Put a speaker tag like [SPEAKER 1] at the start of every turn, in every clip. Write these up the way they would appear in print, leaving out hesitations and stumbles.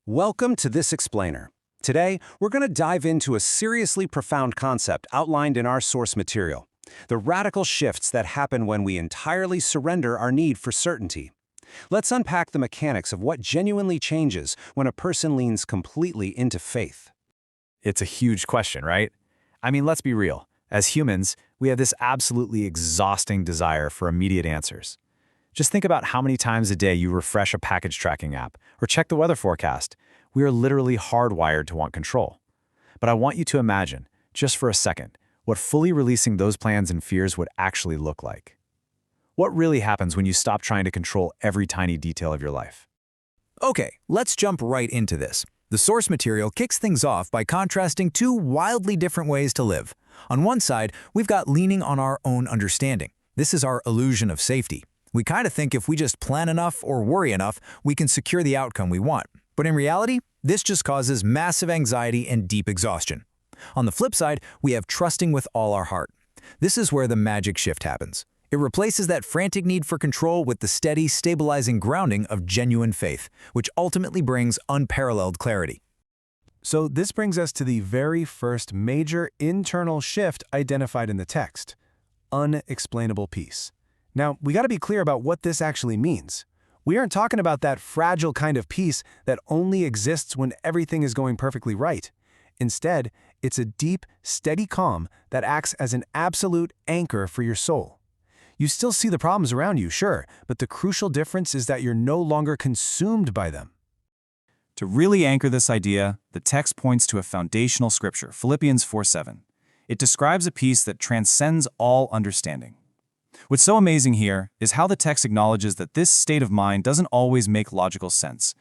[SPEAKER 1] Welcome to This Explainer. Today, we're going to dive into a seriously profound concept outlined in our source material: the radical shifts that happen when we entirely surrender our need for certainty. Let's unpack the mechanics of what genuinely changes when a person leans completely into faith.
[SPEAKER 2] It's a huge question, right? I mean, let's be real. As humans, we have this absolutely exhausting desire for immediate answers. Just think about how many times a day you refresh a package tracking app or check the weather forecast. We are literally hardwired to want control. But I want you to imagine, just for a second, what fully releasing those plans and fears would actually look like. What really happens when you stop trying to control every tiny detail of your life?
[SPEAKER 3] Okay, let's jump right into this. The source material kicks things off by contrasting two wildly different ways to live. On one side, we've got leaning on our own understanding. This is our illusion of safety. We kind of think if we just plan enough or worry enough, we can secure the outcome we want. But in reality, this just causes massive anxiety and deep exhaustion. On the flip side, we have trusting with all our heart. This is where the magic shift happens. It replaces that frantic need for control with the steady, stabilizing grounding of genuine faith, which ultimately brings unparalleled clarity.
[SPEAKER 4] So this brings us to the very first major internal shift identified in the text: unexplainable peace. Now, we got to be clear about what this actually means. We aren't talking about that fragile kind of peace that only exists when everything is going perfectly right. Instead, it's a deep, steady calm that acts as an absolute anchor for your soul. You still see the problems around you, sure, but the crucial difference is that you're no longer consumed by them.
[SPEAKER 5] To really anchor this idea, the text points to a foundational scripture, Philippians 4:7. It describes a peace that transcends all understanding. What's so amazing here is how the text acknowledges that this state of mind doesn't always make logical sense.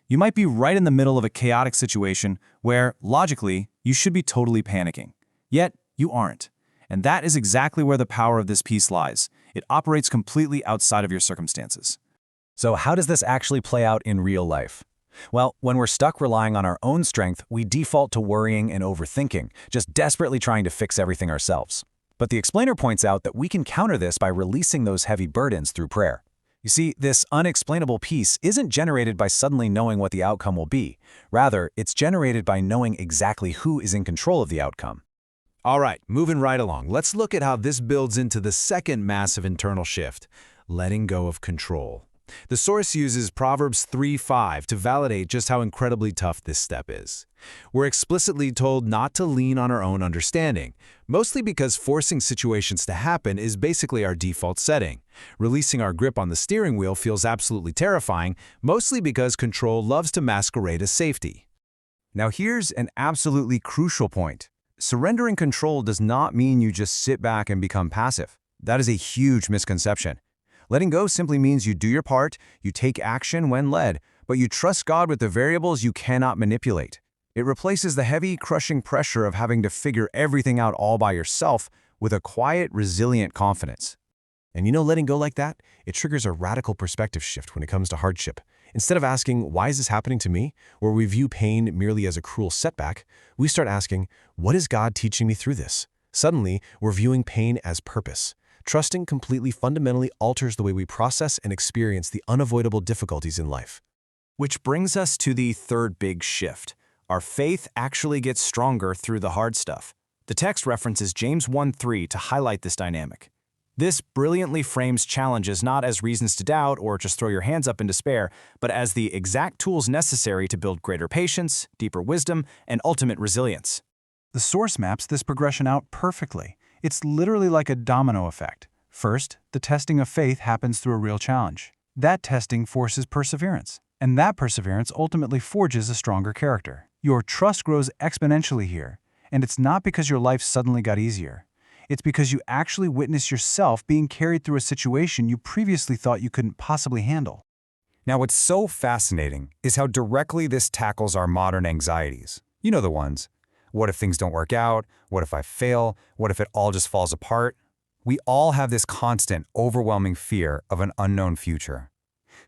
[SPEAKER 5] You might be right in the middle of a chaotic situation where, logically, you should be totally panicking. Yet, you aren't. And that is exactly where the power of this peace lies. It operates completely outside of your circumstances.
[SPEAKER 2] So how does this actually play out in real life? Well, when we're stuck relying on our own strength, we default to worrying and overthinking, just desperately trying to fix everything ourselves. But the explainer points out that we can counter this by releasing those heavy burdens through prayer. You see, this unexplainable peace isn't generated by suddenly knowing what the outcome will be. Rather, it's generated by knowing exactly who is in control of the outcome.
[SPEAKER 6] All right, moving right along, let's look at how this builds into the second massive internal shift: letting go of control. The source uses Proverbs 3:5 to validate just how incredibly tough this step is. We're explicitly told not to lean on our own understanding, mostly because forcing situations to happen is basically our default setting. Releasing our grip on the steering wheel feels absolutely terrifying, mostly because control loves to masquerade as safety.
[SPEAKER 1] Now here's an absolutely crucial point. Surrendering control does not mean you just sit back and become passive. That is a huge misconception. Letting go simply means you do your part, you take action when led, but you trust God with the variables you cannot manipulate. It replaces the heavy, crushing pressure of having to figure everything out all by yourself with a quiet, resilient confidence.
[SPEAKER 4] And letting go like that, it triggers a radical perspective shift when it comes to hardship. Instead of asking, why is this happening to me, where we view pain merely as a cruel setback, we start asking, what is God teaching me through this? Suddenly, we're viewing pain as purpose. Trusting completely fundamentally alters the way we process and experience the unavoidable difficulties in life.
[SPEAKER 1] Which brings us to the third big shift. Our faith actually gets stronger through the hard stuff. The text references James 1:3 to highlight this dynamic. This brilliantly frames challenges not as reasons to doubt or just throw your hands up in despair, but as the exact tools necessary to build greater patience, deeper wisdom, and ultimate resilience.
[SPEAKER 5] The source maps this progression out perfectly. It's literally like a domino effect. First, the testing of faith happens through a real challenge. That testing forces perseverance, and that perseverance ultimately forges a stronger character. Your trust grows exponentially here, and it's not because your life suddenly got easier. It's because you actually witness yourself being carried through a situation you previously thought you couldn't possibly handle.
[SPEAKER 1] Now, what's so fascinating is how directly this tackles our modern anxieties. You know the ones. What if things don't work out? What if I fail? What if it all just falls apart? We all have this constant, overwhelming fear of an unknown future.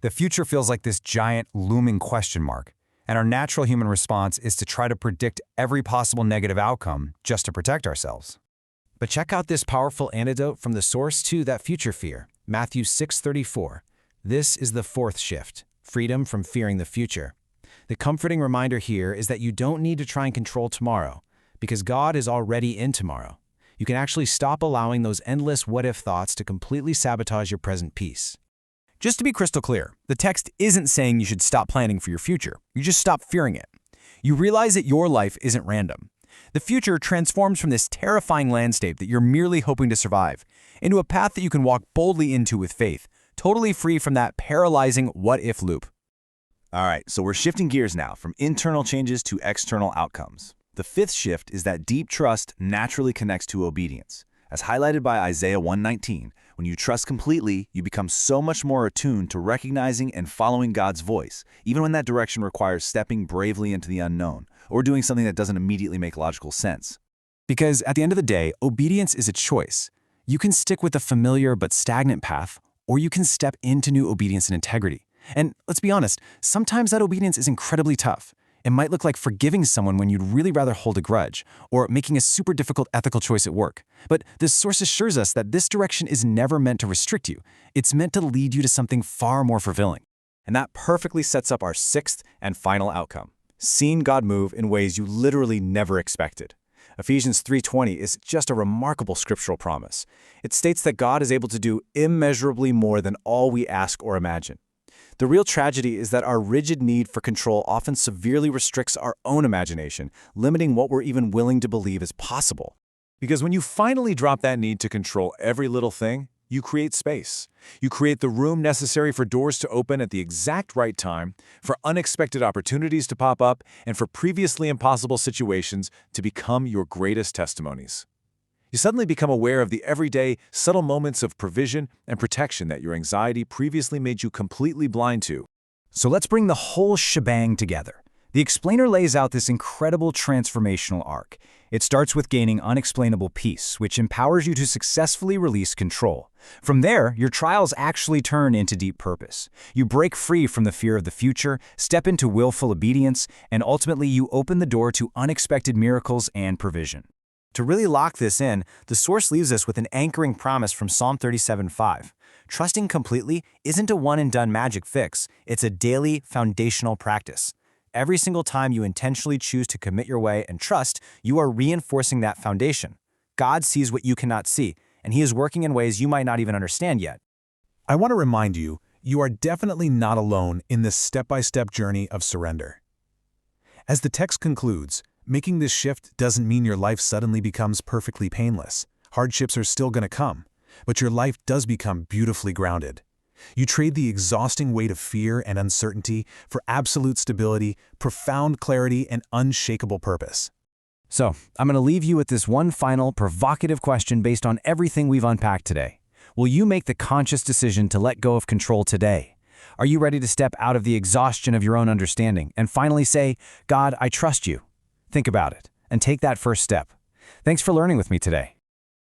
[SPEAKER 1] The future feels like this giant, looming question mark, and our natural human response is to try to predict every possible negative outcome just to protect ourselves.
[SPEAKER 6] But check out this powerful antidote from the source to that future fear, Matthew 6:34. This is the fourth shift: freedom from fearing the future.
[SPEAKER 3] The comforting reminder here is that you don't need to try and control tomorrow, because God is already in tomorrow. You can actually stop allowing those endless what-if thoughts to completely sabotage your present peace. Just to be crystal clear, the text isn't saying you should stop planning for your future. You just stop fearing it. You realize that your life isn't random. The future transforms from this terrifying landscape that you're merely hoping to survive into a path that you can walk boldly into with faith, totally free from that paralyzing what-if loop.
[SPEAKER 2] All right, so we're shifting gears now from internal changes to external outcomes. The fifth shift is that deep trust naturally connects to obedience. As highlighted by Isaiah 1:19, when you trust completely, you become so much more attuned to recognizing and following God's voice, even when that direction requires stepping bravely into the unknown or doing something that doesn't immediately make logical sense.
[SPEAKER 5] Because at the end of the day, obedience is a choice. You can stick with the familiar but stagnant path, or you can step into new obedience and integrity. And let's be honest, sometimes that obedience is incredibly tough. It might look like forgiving someone when you'd really rather hold a grudge, or making a super difficult ethical choice at work. But this source assures us that this direction is never meant to restrict you. It's meant to lead you to something far more fulfilling.
[SPEAKER 2] And that perfectly sets up our sixth and final outcome: seeing God move in ways you literally never expected. Ephesians 3:20 is just a remarkable scriptural promise. It states that God is able to do immeasurably more than all we ask or imagine. The real tragedy is that our rigid need for control often severely restricts our own imagination, limiting what we're even willing to believe is possible.
[SPEAKER 6] Because when you finally drop that need to control every little thing, you create space. You create the room necessary for doors to open at the exact right time, for unexpected opportunities to pop up, and for previously impossible situations to become your greatest testimonies. You suddenly become aware of the everyday, subtle moments of provision and protection that your anxiety previously made you completely blind to.
[SPEAKER 1] So let's bring the whole shebang together. The explainer lays out this incredible transformational arc. It starts with gaining unexplainable peace, which empowers you to successfully release control. From there, your trials actually turn into deep purpose. You break free from the fear of the future, step into willful obedience, and ultimately you open the door to unexpected miracles and provision. To really lock this in, the source leaves us with an anchoring promise from Psalm 37:5. Trusting completely isn't a one-and-done magic fix, it's a daily, foundational practice. Every single time you intentionally choose to commit your way and trust, you are reinforcing that foundation. God sees what you cannot see, and He is working in ways you might not even understand yet.
[SPEAKER 4] I want to remind you, you are definitely not alone in this step-by-step journey of surrender. As the text concludes, making this shift doesn't mean your life suddenly becomes perfectly painless. Hardships are still going to come, but your life does become beautifully grounded. You trade the exhausting weight of fear and uncertainty for absolute stability, profound clarity, and unshakable purpose.
[SPEAKER 1] So, I'm going to leave you with this one final, provocative question based on everything we've unpacked today. Will you make the conscious decision to let go of control today? Are you ready to step out of the exhaustion of your own understanding and finally say, God, I trust you? Think about it and take that first step. Thanks for learning with me today.